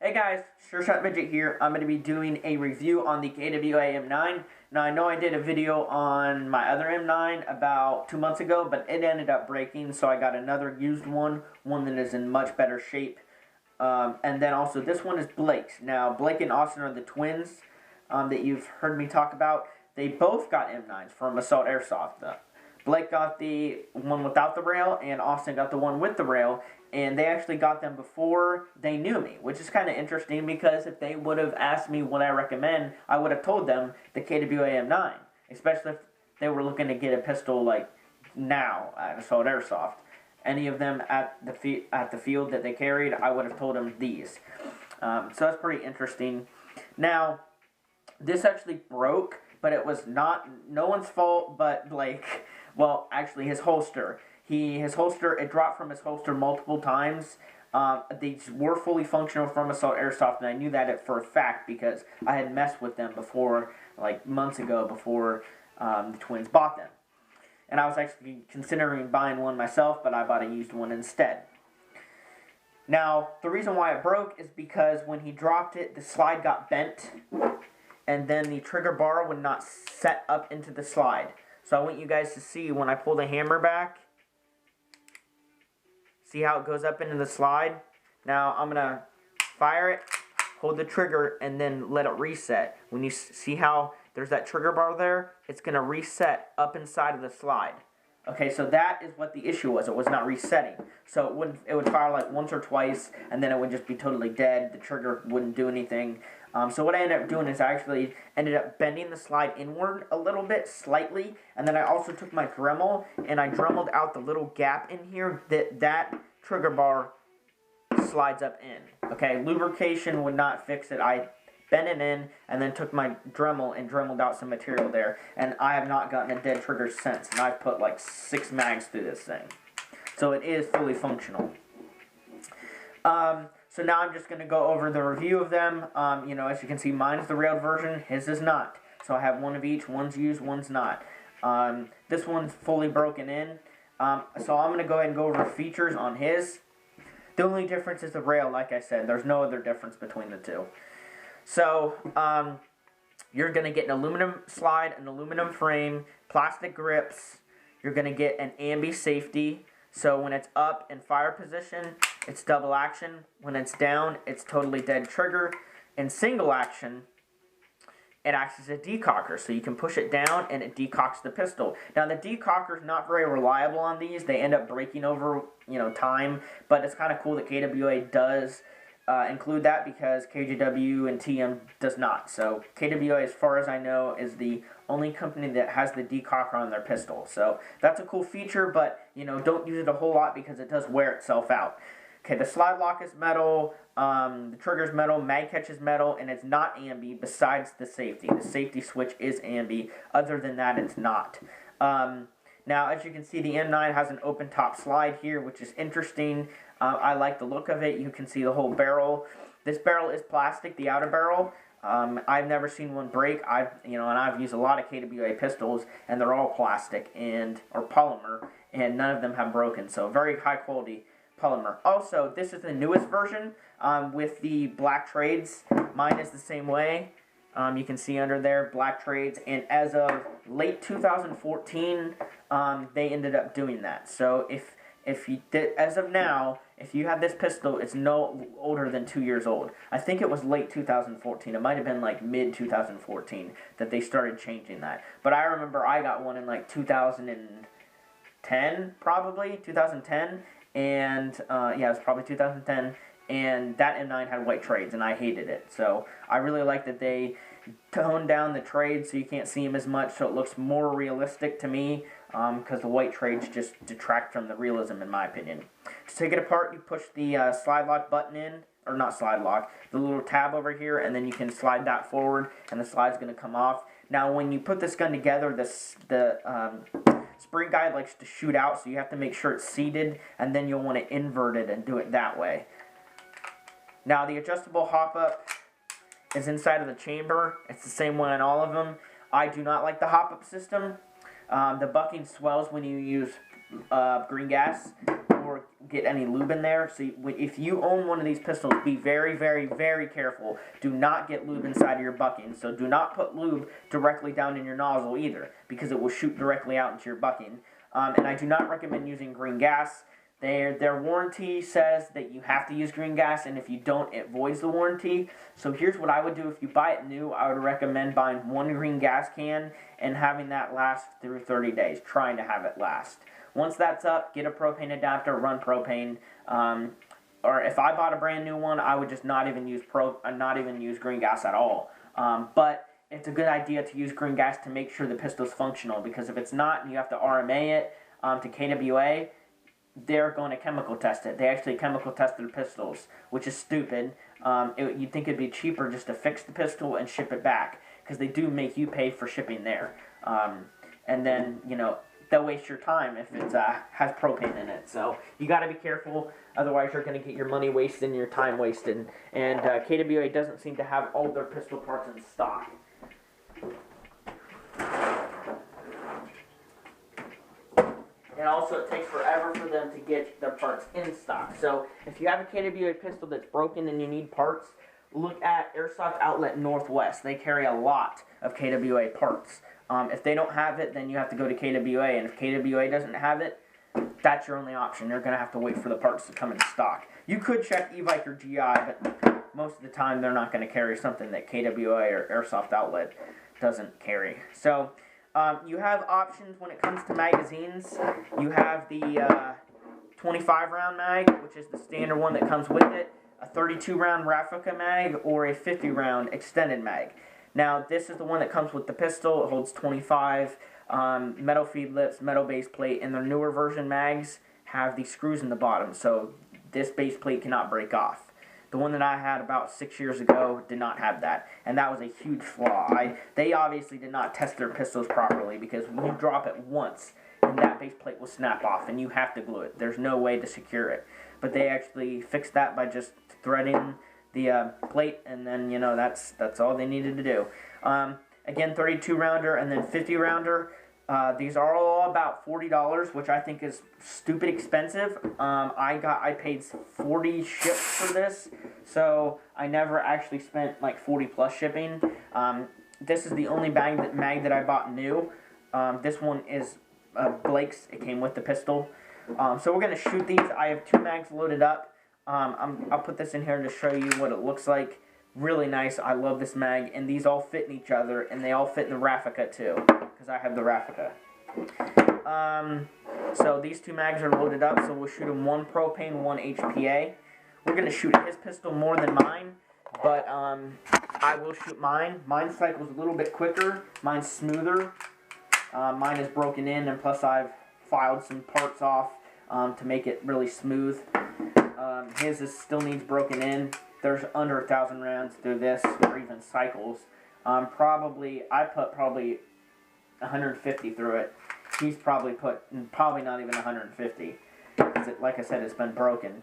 Hey guys, Sure Shot Midget here. I'm going to be doing a review on the KWA M9. Now I know I did a video on my other M9 about 2 months ago, but it ended up breaking, so I got another used one that is in much better shape. And then also this one is Blake's. Now Blake and Austin are the twins that you've heard me talk about. They both got M9s from Assault Airsoft. Blake got the one without the rail, and Austin got the one with the rail, and they actually got them before they knew me, which is kind of interesting because if they would have asked me what I recommend, I would have told them the KWA M9, especially if they were looking to get a pistol like now at Assault Airsoft. Any of them at the field that they carried, I would have told them these. So that's pretty interesting. Now, this actually broke, but it was no one's fault but Blake. Well, actually, his holster. It dropped from his holster multiple times. These were fully functional from Assault Airsoft, and I knew that for a fact because I had messed with them before, like months ago, before the twins bought them. And I was actually considering buying one myself, but I bought a used one instead. Now, the reason why it broke is because when he dropped it, the slide got bent, and then the trigger bar would not set up into the slide. So I want you guys to see when I pull the hammer back. See how it goes up into the slide? Now I'm going to fire it, hold the trigger, and then let it reset. When you see how there's that trigger bar there, it's going to reset up inside of the slide. Okay, so that is what the issue was. It was not resetting. So it would fire like once or twice, and then it would just be totally dead. The trigger wouldn't do anything. So what I ended up doing is I actually ended up bending the slide inward a little bit, slightly, and then I also took my Dremel, and I Dremeled out the little gap in here that trigger bar slides up in. Okay, lubrication would not fix it. I bent it in, and then took my Dremel and Dremeled out some material there, and I have not gotten a dead trigger since, and I've put like 6 mags through this thing. So it is fully functional. So now I'm just going to go over the review of them. As you can see, mine is the railed version. His is not. So I have one of each. One's used, one's not. This one's fully broken in. So I'm going to go ahead and go over features on his. The only difference is the rail, like I said. There's no other difference between the two. So you're going to get an aluminum slide, an aluminum frame, plastic grips. You're going to get an ambi safety. So when it's up in fire position, it's double action. When it's down, it's totally dead trigger. In single action, it acts as a decocker. So you can push it down and it decocks the pistol. Now the decocker is not very reliable on these. They end up breaking over, time. But it's kind of cool that KWA does include that because KJW and TM does not. So KWA, as far as I know, is the only company that has the decocker on their pistol. So that's a cool feature, but don't use it a whole lot because it does wear itself out. Okay, the slide lock is metal, the trigger's metal, mag catch is metal, and it's not ambi besides the safety. The safety switch is ambi. Other than that, it's not. Now, as you can see, the M9 has an open top slide here, which is interesting. I like the look of it. You can see the whole barrel. This barrel is plastic, the outer barrel. I've never seen one break. And I've used a lot of KWA pistols, and they're all plastic or polymer, and none of them have broken. So very high quality polymer. Also, this is the newest version with the black trades. Mine is the same way. You can see under there black trades, and as of late 2014, they ended up doing that. So if you did, as of now, if you have this pistol, it's no older than 2 years old. I think it was late 2014. It might have been like mid 2014 that they started changing that. But I remember I got one in like 2010, probably 2010, and it was probably 2010. And that M9 had white trades, and I hated it. So I really like that they toned down the trades so you can't see them as much, so it looks more realistic to me, because the white trades just detract from the realism, in my opinion. To take it apart, you push the slide lock button in, or not slide lock, the little tab over here, and then you can slide that forward, and the slide's going to come off. Now, when you put this gun together, the spring guide likes to shoot out, so you have to make sure it's seated, and then you'll want to invert it and do it that way. Now, the adjustable hop-up is inside of the chamber. It's the same one on all of them. I do not like the hop-up system. The bucking swells when you use green gas or get any lube in there. So if you own one of these pistols, be very, very, very careful. Do not get lube inside of your bucking. So do not put lube directly down in your nozzle either, because it will shoot directly out into your bucking. And I do not recommend using green gas. Their warranty says that you have to use green gas, and if you don't, it voids the warranty. So here's what I would do. If you buy it new, I would recommend buying one green gas can and having that last through 30 days, trying to have it last. Once that's up, get a propane adapter, run propane. Or if I bought a brand new one, I would just not even use green gas at all. But it's a good idea to use green gas to make sure the pistol's functional, because if it's not and you have to RMA it to KWA, they're going to chemical test it. They actually chemical test their pistols, which is stupid. You'd think it'd be cheaper just to fix the pistol and ship it back, because they do make you pay for shipping there. And then, they'll waste your time if it has propane in it. So you got to be careful, otherwise you're going to get your money wasted and your time wasted. And KWA doesn't seem to have all their pistol parts in stock. And also, it takes forever for them to get their parts in stock. So if you have a KWA pistol that's broken and you need parts, look at Airsoft Outlet Northwest. They carry a lot of KWA parts. If they don't have it, then you have to go to KWA. And if KWA doesn't have it, that's your only option. You're going to have to wait for the parts to come in stock. You could check E-Vike or GI, but most of the time they're not going to carry something that KWA or Airsoft Outlet doesn't carry. So you have options when it comes to magazines. You have the 25-round mag, which is the standard one that comes with it, a 32-round replica mag, or a 50-round extended mag. Now, this is the one that comes with the pistol. It holds 25, metal feed lips, metal base plate, and their newer version mags have these screws in the bottom, so this base plate cannot break off. The one that I had about 6 years ago did not have that, and that was a huge flaw. They obviously did not test their pistols properly, because when you drop it once, and that base plate will snap off, and you have to glue it. There's no way to secure it. But they actually fixed that by just threading the plate, and then, that's all they needed to do. Again, 32-rounder and then 50-rounder. These are all about $40, which I think is stupid expensive. I paid $40 shipped for this, so I never actually spent like $40 plus shipping. This is the only mag that I bought new. This one is Blake's. It came with the pistol. So we're gonna shoot these. I have 2 mags loaded up. I'll put this in here to show you what it looks like. Really nice. I love this mag, and these all fit in each other, and they all fit in the Raffica too, because I have the Raffica. So these 2 mags are loaded up, so we'll shoot them 1 propane, 1 HPA. We're going to shoot his pistol more than mine, but I will shoot mine. Mine cycle's a little bit quicker. Mine's smoother. Mine is broken in, and plus I've filed some parts off to make it really smooth. His still needs broken in. There's under 1,000 rounds through this, or even cycles. I put probably 150 through it. He's probably not even 150. Because like I said, it's been broken.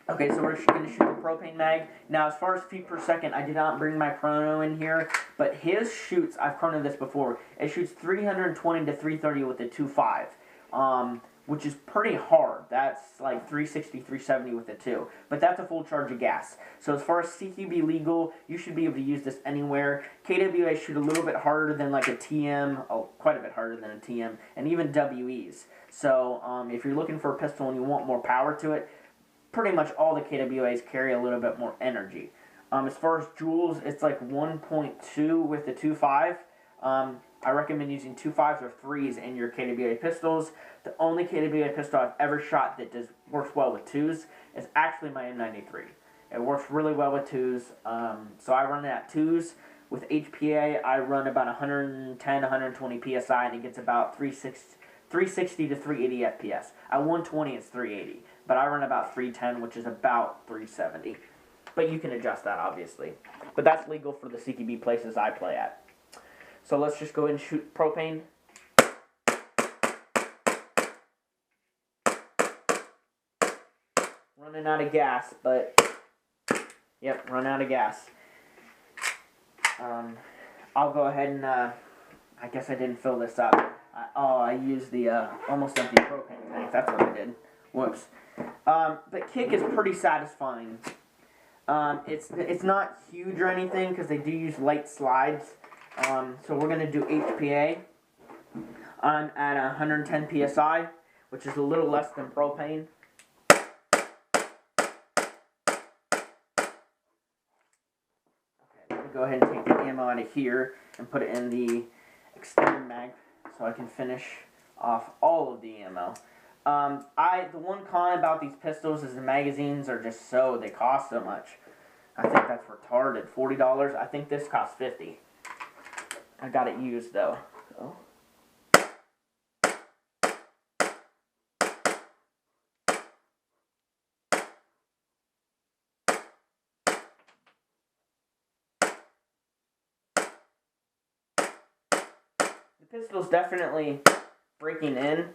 Okay, so we're going to shoot the propane mag. Now, as far as feet per second, I did not bring my chrono in here, but his shoots, I've chronoed this before, it shoots 320 to 330 with the 2.5. Which is pretty hard. That's like 360, 370 with it too. But that's a full charge of gas. So as far as CQB legal, you should be able to use this anywhere. KWA shoot a little bit harder than like a TM, quite a bit harder than a TM, and even WEs. So if you're looking for a pistol and you want more power to it, pretty much all the KWAs carry a little bit more energy. As far as joules, it's like 1.2 with the 2.5. I recommend using 2.5s or 3s in your KWA pistols. The only KWA pistol I've ever shot that works well with 2s is actually my M93. It works really well with 2s, so I run it at 2s. With HPA, I run about 110, 120 PSI, and it gets about 360 to 380 FPS. At 120, it's 380, but I run about 310, which is about 370. But you can adjust that, obviously. But that's legal for the CQB places I play at. So let's just go ahead and shoot propane. Running out of gas, but yep, run out of gas. I'll go ahead and I guess I didn't fill this up. I used the almost empty propane tank. That's what I did. Whoops. But kick is pretty satisfying. It's not huge or anything because they do use light slides. So we're gonna do HPA. I'm at 110 psi, which is a little less than propane. Okay, go ahead and take the ammo out of here and put it in the extended mag so I can finish off all of the ammo. The one con about these pistols is the magazines are just they cost so much. I think that's retarded. $40. I think this costs $50. I got it used though. So. The pistol's definitely breaking in.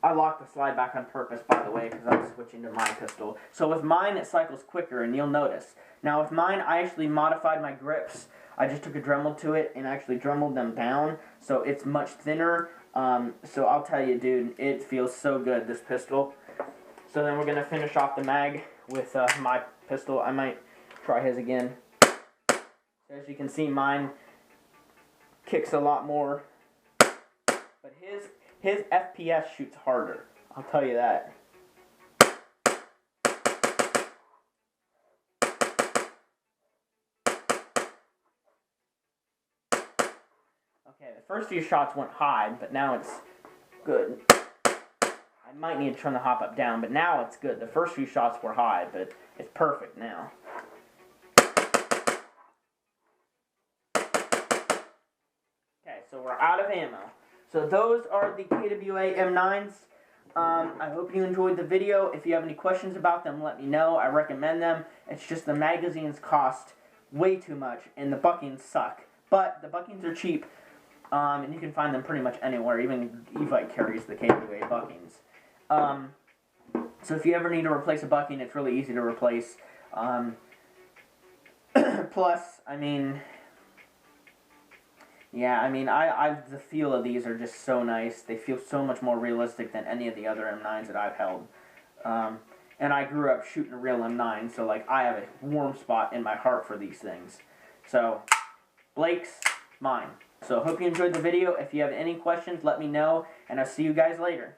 I locked the slide back on purpose, by the way, because I'm switching to my pistol. So with mine, it cycles quicker, and you'll notice. Now with mine, I actually modified my grips. I just took a Dremel to it and actually Dremeled them down, so it's much thinner. So I'll tell you, dude, it feels so good, this pistol. So then we're going to finish off the mag with my pistol. I might try his again. So as you can see, mine kicks a lot more. But his FPS shoots harder. I'll tell you that. Okay, the first few shots went high, but now it's good. I might need to turn the hop up down, but now it's good. The first few shots were high, but it's perfect now. Okay, so we're out of ammo. So those are the KWA M9s. I hope you enjoyed the video. If you have any questions about them, let me know. I recommend them. It's just the magazines cost way too much, and the buckings suck. But the buckings are cheap, and you can find them pretty much anywhere. Even Evite carries the KWA buckings. So if you ever need to replace a bucking, it's really easy to replace. Plus, I mean... Yeah, I mean, the feel of these are just so nice. They feel so much more realistic than any of the other M9s that I've held. And I grew up shooting a real M9, so, like, I have a warm spot in my heart for these things. So, Blake's mine. So, hope you enjoyed the video. If you have any questions, let me know, and I'll see you guys later.